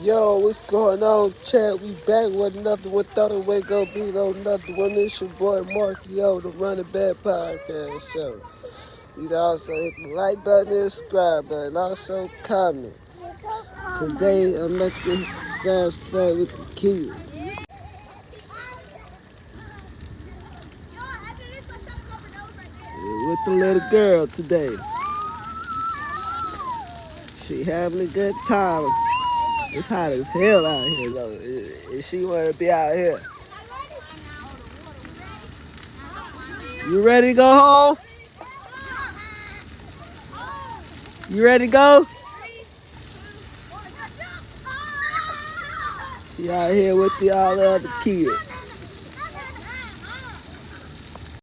Yo, what's going on, chat? We back with another one. Thought it was gonna be no another one. It's your boy Marky, yo, the Running Back Podcast Show. You can also hit the like button and subscribe button. Also comment. Today I'm making subscribe play with the kids. With the little girl today. She having a good time. It's hot as hell out here though. And she wanna be out here. You ready to go home? You ready to go? She out here with all the other kids.